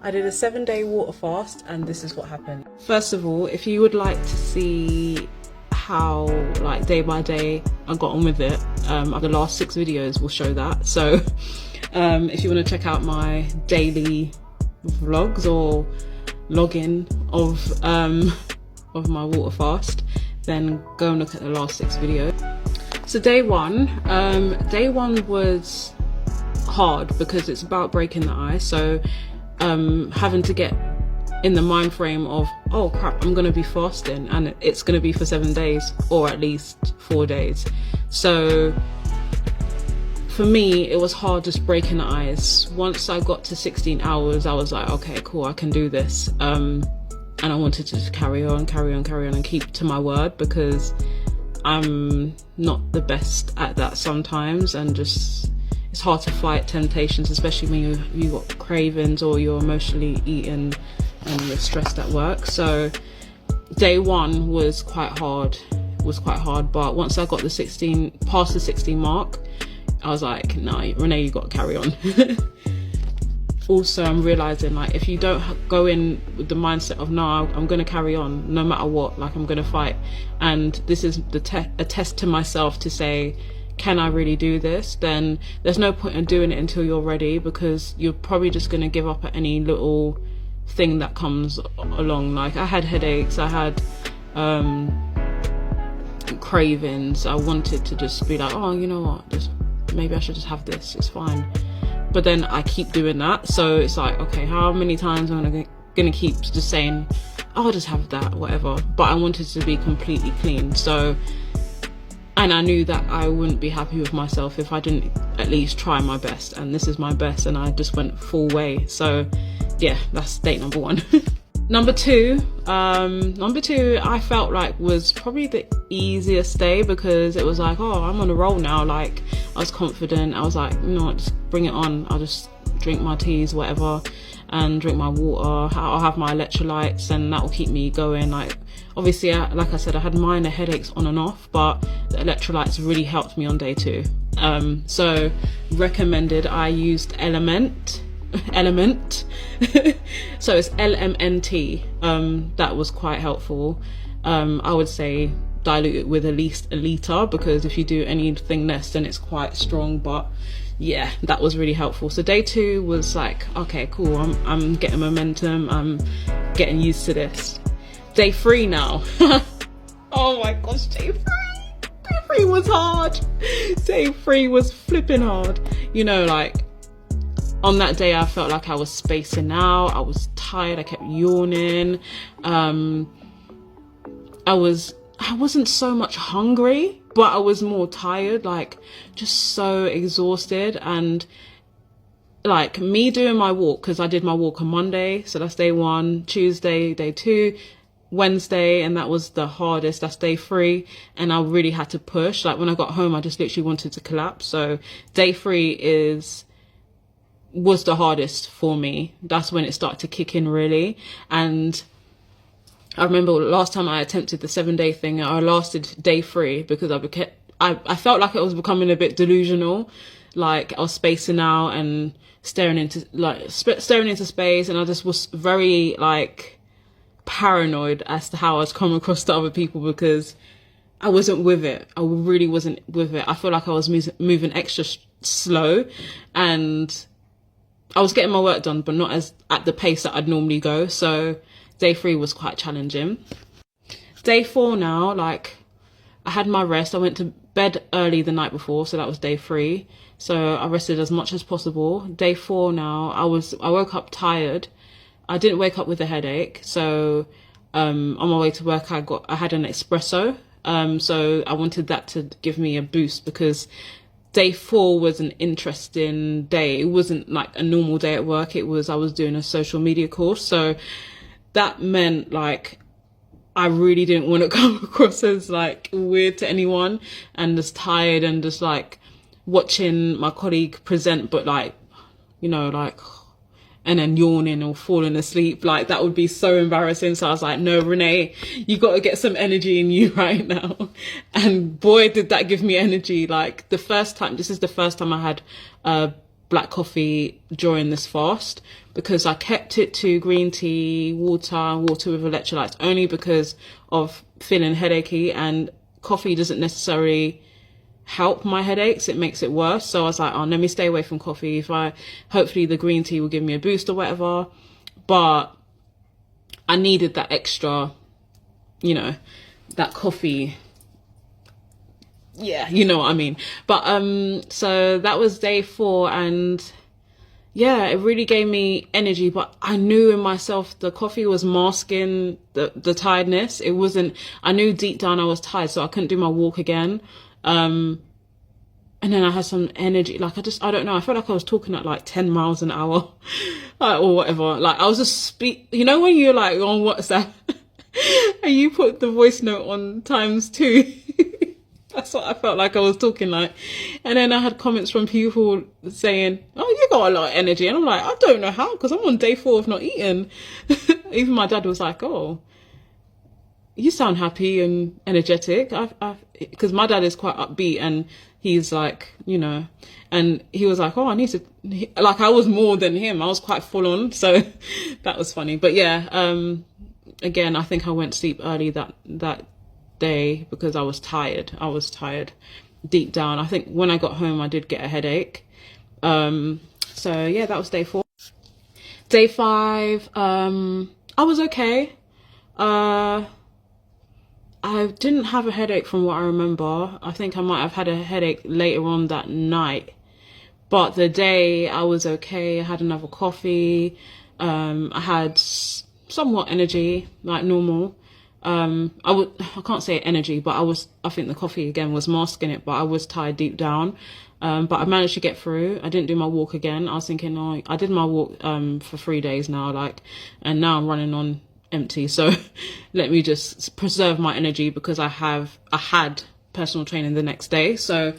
I did a 7-day water fast and this is what happened. First of all, if you would like to see how like day by day I got on with it, the last 6 videos will show that. So if you want to check out my daily vlogs or login of my water fast, then go and look at the last 6 videos. So day one was hard because it's about breaking the ice. So having to get in the mind frame of, oh crap, I'm gonna be fasting and it's gonna be for 7 days or at least 4 days. So for me, it was hard just breaking the ice. Once I got to 16 hours, I was like, okay, cool, I can do this. And I wanted to just carry on and keep to my word, because I'm not the best at that sometimes, and just it's hard to fight temptations, especially when you got cravings or you're emotionally eating and you're stressed at work. So day one was quite hard, but once I got past the 16 mark, I was like, nah, Renee, you got to carry on. Also, I'm realizing, like, if you don't go in with the mindset of, no, I'm going to carry on no matter what, like, I'm going to fight. And this is a test to myself to say, can I really do this? Then there's no point in doing it until you're ready, because you're probably just going to give up at any little thing that comes along. Like, I had headaches, I had cravings. I wanted to just be like, oh, you know what, maybe I should just have this, it's fine. But then I keep doing that, so it's like, okay, how many times am I gonna keep just saying, oh, I'll just have that, whatever. But I wanted to be completely clean. So, and I knew that I wouldn't be happy with myself if I didn't at least try my best, and this is my best, and I just went full way. So yeah, that's date number 1. Number two, I felt like was probably the easiest day, because it was like, oh, I'm on a roll now. Like, I was confident. I was like, you know what, just bring it on. I'll just drink my teas, whatever, and drink my water. I'll have my electrolytes, and that will keep me going. Like, obviously, like I said, I had minor headaches on and off, but the electrolytes really helped me on day 2. So recommended. I used Element. So it's LMNT. That was quite helpful. I would say dilute it with at least a litre, because if you do anything less, then it's quite strong. But yeah, that was really helpful. So day 2 was like, okay, cool, I'm getting momentum, I'm getting used to this. Day 3 now. Oh my gosh, day 3 was hard. Day 3 was flipping hard. You know, like, on that day, I felt like I was spacing out. I was tired. I kept yawning. I wasn't so much hungry, but I was more tired, like just so exhausted. And like, me doing my walk, because I did my walk on Monday, so that's day 1, Tuesday, day 2, Wednesday, and that was the hardest, that's day 3. And I really had to push. Like, when I got home, I just literally wanted to collapse. So day 3 was the hardest for me. That's when it started to kick in, really. And I remember last time I attempted the 7-day thing, I lasted day 3 because I felt like I was becoming a bit delusional. Like, I was spacing out and staring into space, and I just was very like paranoid as to how I was coming across to other people, because I wasn't with it. I really wasn't with it. I feel like I was moving extra slow, and I was getting my work done, but not at the pace that I'd normally go. So day 3 was quite challenging. Day 4 now, like, I had my rest. I went to bed early the night before, so that was day 3. So I rested as much as possible. Day 4 now, I woke up tired. I didn't wake up with a headache. So on my way to work, I had an espresso. So I wanted that to give me a boost, because day 4 was an interesting day. It wasn't like a normal day at work. I was doing a social media course. So that meant, like, I really didn't want to come across as like weird to anyone, and just tired, and just like watching my colleague present, but like, you know, like, and then yawning or falling asleep. Like, that would be so embarrassing. So I was like, no, Renee, you got to get some energy in you right now. And boy, did that give me energy. Like, this is the first time I had black coffee during this fast, because I kept it to green tea, water with electrolytes, only because of feeling headachy, and coffee doesn't necessarily help my headaches, it makes it worse. So I was like, oh, let me stay away from coffee. Hopefully the green tea will give me a boost or whatever. But I needed that extra, that coffee. Yeah, you know what I mean. But so that was day 4, and yeah, it really gave me energy. But I knew in myself the coffee was masking the tiredness. It wasn't. I knew deep down I was tired, so I couldn't do my walk again. And then I had some energy, like I don't know, I felt like I was talking at like 10 miles an hour or whatever. Like I was just when you're like on WhatsApp and you put the voice note on ×2. That's what I felt like I was talking like. And then I had comments from people saying, oh, you got a lot of energy. And I'm like, I don't know how, because I'm on day 4 of not eating. Even my dad was like, oh, you sound happy and energetic. Because my dad is quite upbeat, and he's like, and he was like, oh, I need to, like, I was more than him. I was quite full on. So that was funny. But yeah, again, I think I went to sleep early that day because I was tired. Deep down. I think when I got home, I did get a headache. So yeah, that was day 4. Day 5, I was okay. I didn't have a headache from what I remember. I think I might have had a headache later on that night. But the day I was okay. I had another coffee. I had somewhat energy, like normal. I can't say energy, but I think the coffee again was masking it, but I was tired deep down. But I managed to get through. I didn't do my walk again. I was thinking, oh, I did my walk, for 3 days now, and now I'm running on empty. So let me just preserve my energy, because I had personal training the next day. So,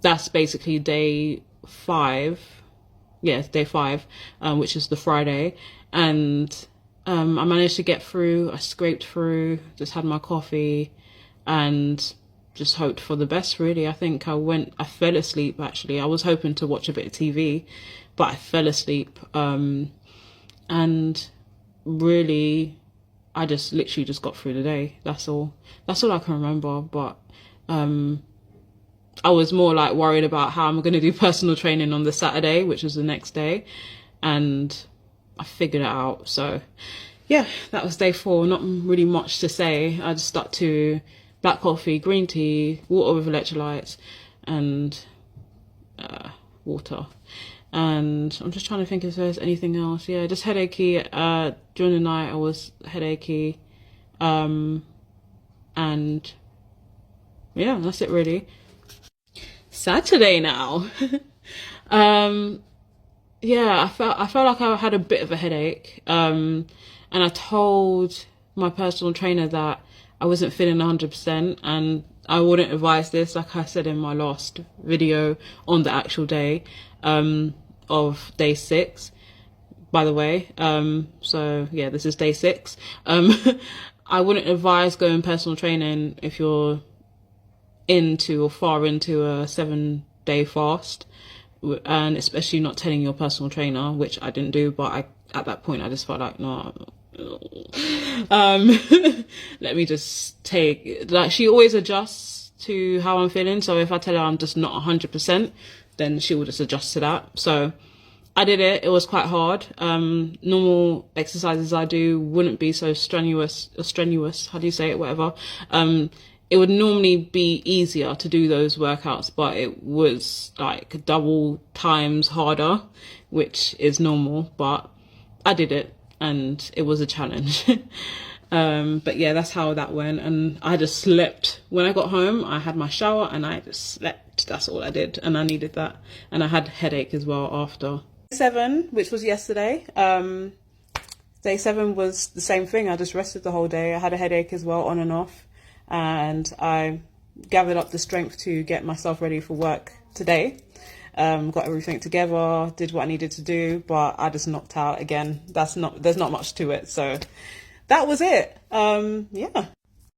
that's basically day 5. Yeah, day 5, which is the Friday. And, I managed to get through. I scraped through, just had my coffee, and just hoped for the best, really. I think I fell asleep, actually. I was hoping to watch a bit of TV, but I fell asleep. And really, I just literally just got through the day. That's all I can remember. But, I was more like worried about how I'm going to do personal training on the Saturday, which was the next day. And I figured it out. So yeah, that was day 4. Not really much to say. I just stuck to black coffee, green tea, water with electrolytes, and water. And I'm just trying to think if there's anything else. Yeah, just headachy. During the night I was headachy. And yeah, that's it really. Saturday now. Yeah, I felt like I had a bit of a headache. And I told my personal trainer that I wasn't feeling 100%, and I wouldn't advise this, like I said in my last video on the actual day, of day 6, by the way. So yeah, this is day 6. I wouldn't advise going personal training if you're into or far into a 7-day fast, and especially not telling your personal trainer, which I didn't do, but at that point I just felt like, no, let me just take, like, she always adjusts to how I'm feeling. So if I tell her I'm just not 100%, then she will just adjust to that. So I did it. It was quite hard. Normal exercises I do wouldn't be so strenuous, how do you say it, whatever. It would normally be easier to do those workouts, but it was like double times harder, which is normal, but I did it and it was a challenge. But yeah, that's how that went. And I just slept. When I got home, I had my shower and I just slept. That's all I did. And I needed that. And I had headache as well after. Day 7, which was yesterday. Day 7 was the same thing. I just rested the whole day. I had a headache as well, on and off. And I gathered up the strength to get myself ready for work today. Got everything together, did what I needed to do, but I just knocked out again. There's not much to it. So that was it. Yeah.